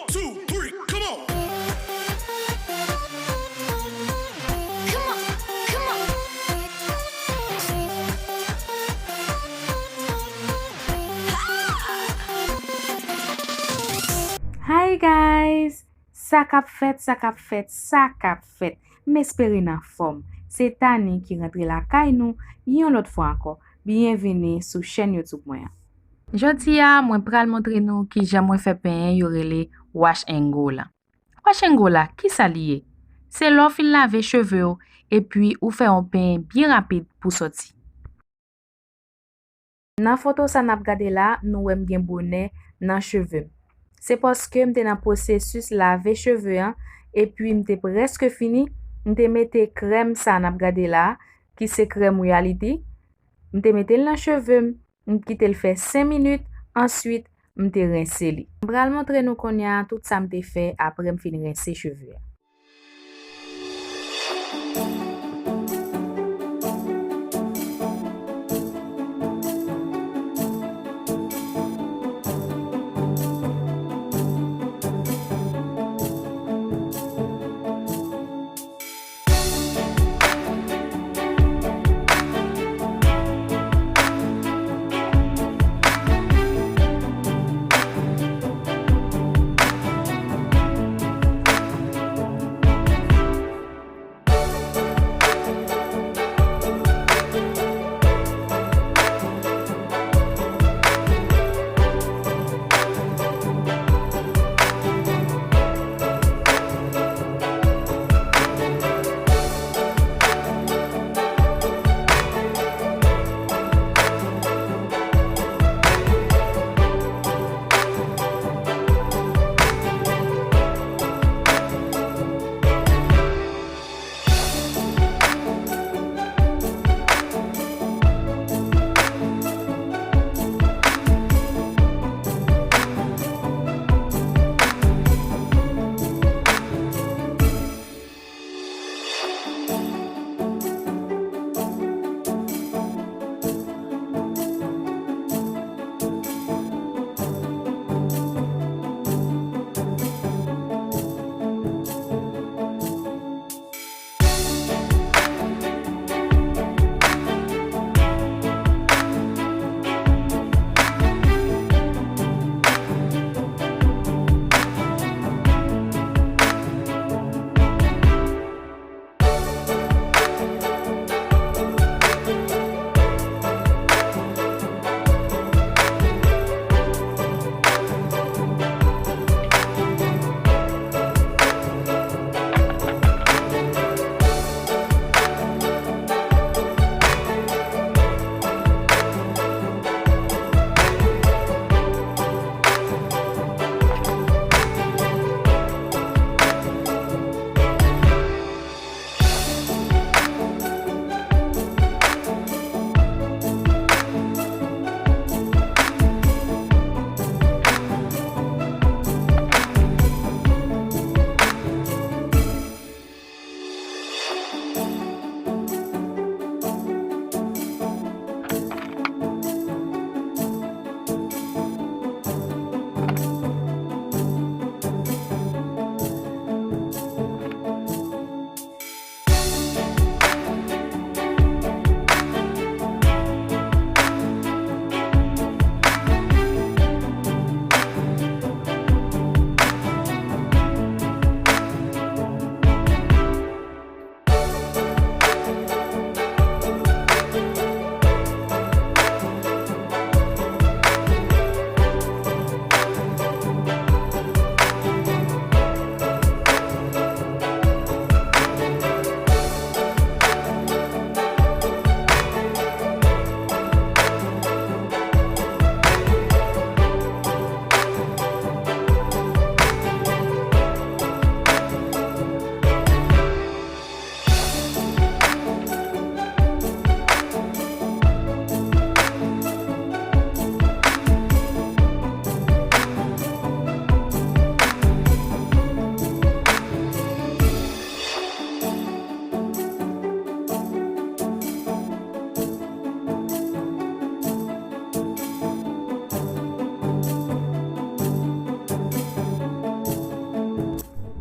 2, 3, come on. Hi guys, sa kap fet, m'espere nan form. Se Tani ki rentre la kay nou, yon lot fwa anko. Bienveni sou chen YouTube mwen. Jodi ya, mwen pral montre nou ki jan mwen fe penyen yorele wash and go la. Wash and go la, ki sa liye? Se lò fin lave cheve ou, e puis ou fe un penyen bien rapide pou soti. Nan foto sa nap gade la, nou wèm gen bonnet nan cheve. Se poske mte nan prosesus lave cheve an, e puis mte preske fini, mte mette krem sa nap gade la, ki se krem reality. Mte mette l nan cheve, mte kite l fe 5 minutes, ensuite mte rinse li. Mbral montre nou konya tout sa mte fe apre m fin rinse cheve.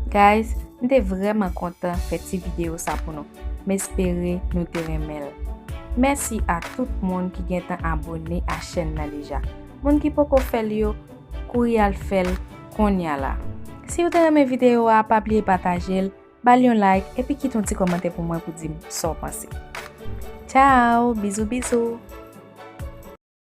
Guys, m'te vraiment content faire cette vidéo ça pour nous. M'espérer nous te remel. Merci à tout le monde qui est abonné à la chaîne déjà. Moun qui poko fel yo, kouri al fel konya la. Si vous avez aimé la vidéo, pas oublier partager, bali un like et puis quitte un petit commentaire pour moi pour dire ce que vous pensez. Ciao, bisous bisous.